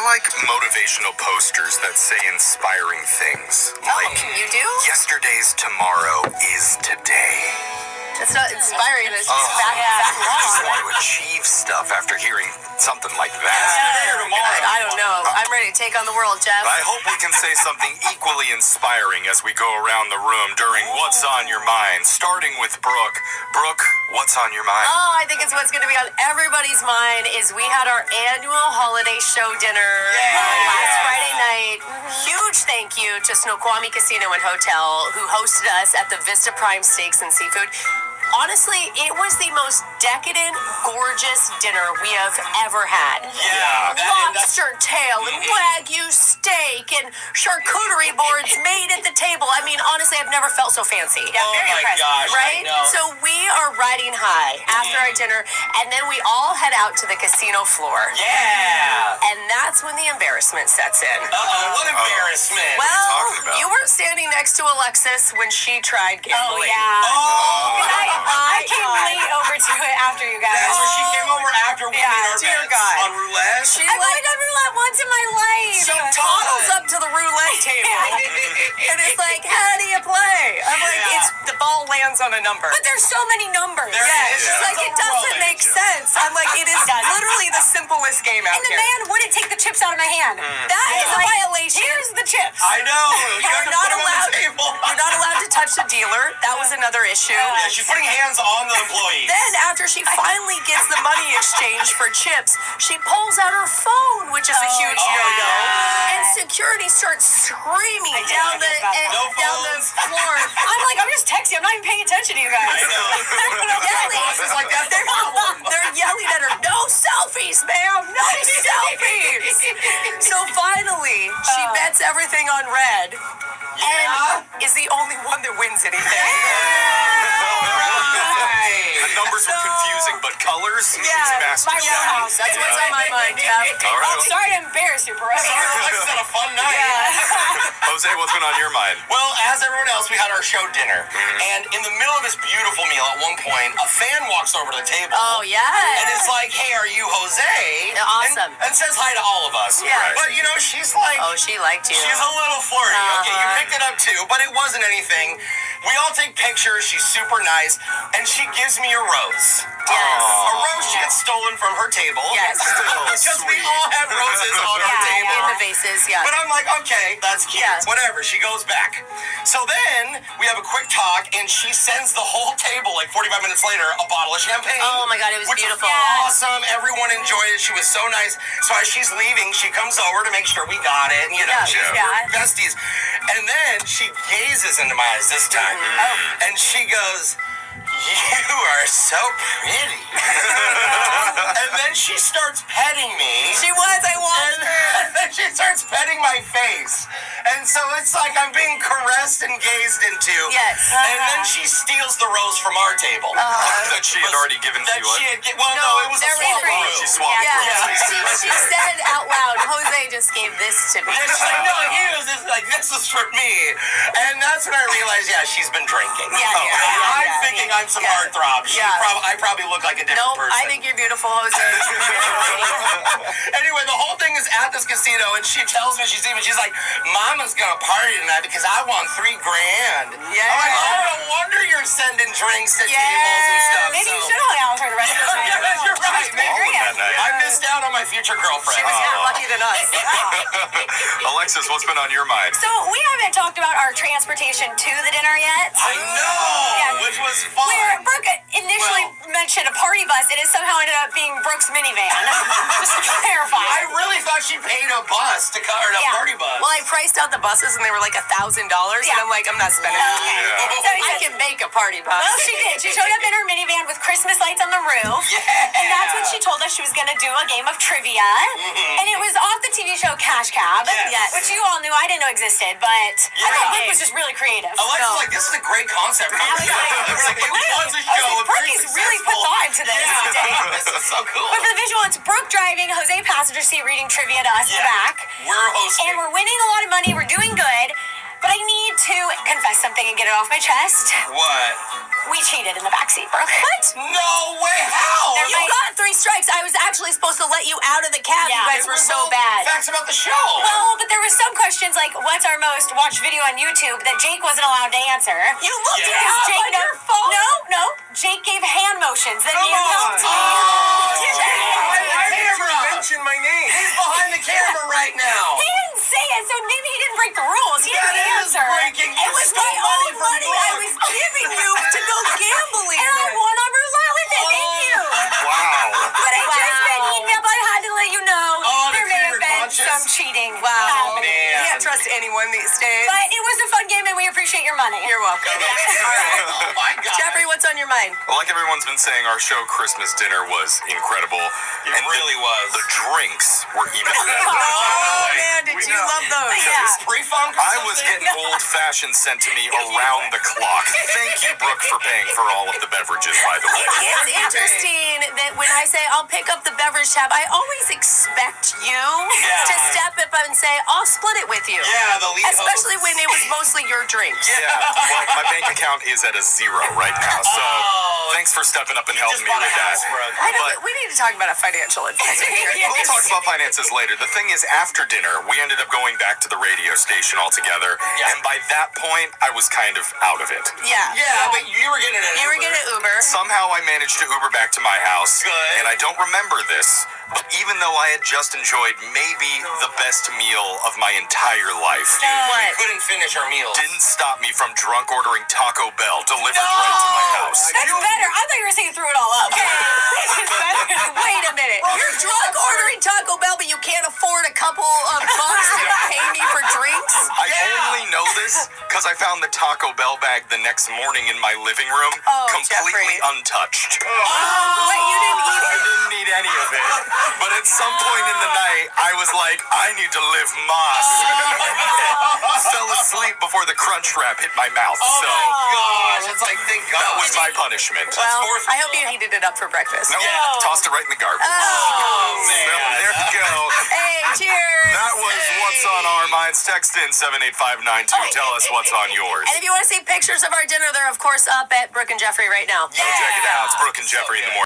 like motivational posters that say inspiring things. Like, you do? yesterday's tomorrow is today. It's not inspiring, it's just I just fact want to achieve stuff after hearing something like that. Today or tomorrow? I don't know. I'm ready to take on the world, Jeff. I hope we can say something equally inspiring as we go around the room during What's on Your Mind, starting with Brooke. Brooke, what's on your mind? Oh, I think it's what's going to be on everybody's mind is we had our annual holiday show dinner last Friday night. Huge thank you to Snoqualmie Casino and Hotel who hosted us at the Vista Prime Steaks and Seafood. Honestly, it was the most decadent, gorgeous dinner we have ever had. Yeah. Lobster tail and Wagyu steak and charcuterie boards made at the table. I mean, honestly, I've never felt so fancy. Yeah, oh my gosh, right? I know. So we are riding high after our dinner, and then we all head out to the casino floor. Yeah. And that's when the embarrassment sets in. Uh-oh, what embarrassment. Well, talking about? you weren't standing next to Alexis when she tried gambling. I came late over to it after you guys. So she came over after we made our dear bets God. on roulette? She I've only done roulette once in my life. She toddles up to the roulette table, and it's like, how do you play? I'm like, it's the ball lands on a number. But there's so many numbers. There Yeah, is. she's like, it doesn't make sense. I'm like, it is literally the simplest game out And the here. man wouldn't take the chips out of my hand. That is a violation. Here's the chips. I know. You have to You're not put them on allowed. the table. You're not allowed to touch the dealer. That was another issue. Yeah, she's putting hands on the employees. Then after she finally gets the money exchange for chips, she pulls out her phone, which is a huge no-no. And security starts screaming down the No down the phones. floor. I'm like, I'm just texting. I'm not even paying attention to you guys. I know. Yelling. It's like, that's the problem. They're yelling at her, no selfies, ma'am, no selfies. So finally, she bets everything on red and is the only one that wins anything. The numbers were confusing, but colors, she's mastered. my wheelhouse. That's what's on my mind, Jeff. All right. I'm sorry to embarrass you, bro. Alexis had a fun night. Jose, what's been on your mind? Well, as everyone else, we had our show dinner. And in the middle of this beautiful meal, at one point, a fan walks over to the table. Oh, yeah. And it's like, hey, are you Jose? Awesome. And says hi to all of us. Yeah. But, you know, she's like, Oh, she liked you. she's a little flirty. Okay, you picked it up too, but it wasn't anything. We all take pictures. She's super nice. And she gives me a rose. Yes. A rose she had stolen from her table. Yes. Because we all have roses on our table. In the vases, yeah. But I'm like, okay, that's cute. Yeah. Whatever. She goes back. So then we have a quick talk, and she sends the whole table, like 45 minutes later, a bottle of champagne. Oh my God, it was which beautiful. Was awesome. Everyone enjoyed it. She was so nice. So as she's leaving, she comes over to make sure we got it. And, you know, we're besties. And then she gazes into my eyes this time. And she goes, you are so pretty. And then she starts petting me. She was, I watched her. And then she starts petting my face. And so it's like I'm being caressed and gazed into. Yes. And then she steals the rose from our table. That she had already given to That you. she had well, no, it was a they're swap free. rose. She swapped Yeah, roses. she said out loud, Jose just gave this to me. And she's like, no, this is for me. And that's when I realized, yeah, she's been drinking. I'm thinking I'm some heartthrob. I probably look like a different Nope, person. I think you're beautiful, Jose. Anyway, the whole thing is at this casino, and she tells me she's like, Mama's gonna party tonight because I won $3,000. Yeah. I'm like, oh, no wonder you're sending drinks to tables and stuff. Maybe you should have hung out with her the rest of the Yeah, night. you're right. Maybe that night. I missed out on my future girlfriend. She was more lucky than us. Alexis, what's been on your mind? So we haven't talked about our transportation to the dinner yet. I know, which was fun. Where Brooke initially mentioned a party bus, it has somehow ended up being Brooke's minivan. Just to clarify. I really thought she paid a bus to cover a party bus. Well, I priced out the buses and they were like $1,000, and I'm like, I'm not spending it. So I can make a party bus. Well, she did. She showed up in her minivan with Christmas lights on the roof. Yeah. And that's when she told us she was going to do a game of trivia. And it was off the TV show Cash Cab, Yes. which you all knew. I didn't know existed, but I thought Brooke was just really creative. Alexa's like, this is a great concept. I was like, it was a show. Brooke has really put thought into this. This is so cool. But for the visual, it's Brooke driving, Jose passenger seat reading trivia to us in the back. We're hosting. And we're winning a lot of money. We're doing good. But I need to confess something and get it off my chest. What? We cheated in the backseat, Brooke. What? No way! How? You got 3 strikes. I was actually supposed to let you out of the cab. Yeah. You guys were so bad. Facts about the show. Well, but there were some questions like, what's our most watched video on YouTube that Jake wasn't allowed to answer? You looked Yeah. it up Jake on your phone. No. Jake gave hand motions that Come made him on. help me. Why did you mention my name? He's behind the camera right now. He didn't say it, so maybe he didn't break the rules. He That didn't is answer. breaking. You It was stole my own from money I Brooke. was giving you to go gambling And I with. won on roulette with it. Thank you. Wow. But I just been eating up. I had to let you know Oh, there to may clear have your been conscience? some cheating. Wow. happening. Man. Can't trust anyone these days. But it was a fun game, and we appreciate your money. You're welcome. Oh my God. Jeffrey, what's on your mind? Well, like everyone's been saying, our show Christmas dinner was incredible. It really was. The drinks were even better. Oh, man, did you love those? Yeah. Pre-funk? I was getting old-fashioned sent to me around the clock. Thank you, Brooke, for paying for all of the beverages, by the way. It's interesting that when I say I'll pick up the beverage tab, I always expect you to step up and say, I'll split it with you. Yeah, the lead Especially when it was mostly your drinks. Yeah, well, my bank account is at a 0 right now, so thanks for stepping up and helping me with that. I know, But we need to talk about a financial advisor here. we'll talk about finances later. The thing is, after dinner, we ended up going back to the radio station altogether, and by that point, I was kind of out of it. Yeah. Yeah, but you were getting an You were getting Uber. Somehow I managed to Uber back to my house. Good. And I don't remember this, but even though I had just enjoyed maybe the best meal of my entire life, We couldn't finish our meals. didn't stop me from drunk ordering Taco Bell delivered right to my house. That's better. I thought you were saying you threw it all up. Wait a minute. You're drunk ordering Taco Bell, but you can't afford a couple of bucks to pay me for drinks? I only know this because I found the Taco Bell bag the next morning in my living room, Oh, completely Jeffrey. untouched. Wait, you didn't eat I it? didn't need any of it. But at some point in the night, I was like, I need to live Moss. Fell asleep before the crunch wrap hit my mouth. So Gosh, it's like, thank God. that was my punishment. Well, fourth I hope you heated it up for breakfast. No, tossed it right in the garbage. So there you go. Hey, cheers. That was What's on Our Minds. Text in 78592. Tell us what's on yours. And if you want to see pictures of our dinner, they're, of course, up at Brooke and Jeffrey right now. Go check it out. It's Brooke and Jeffrey in the morning.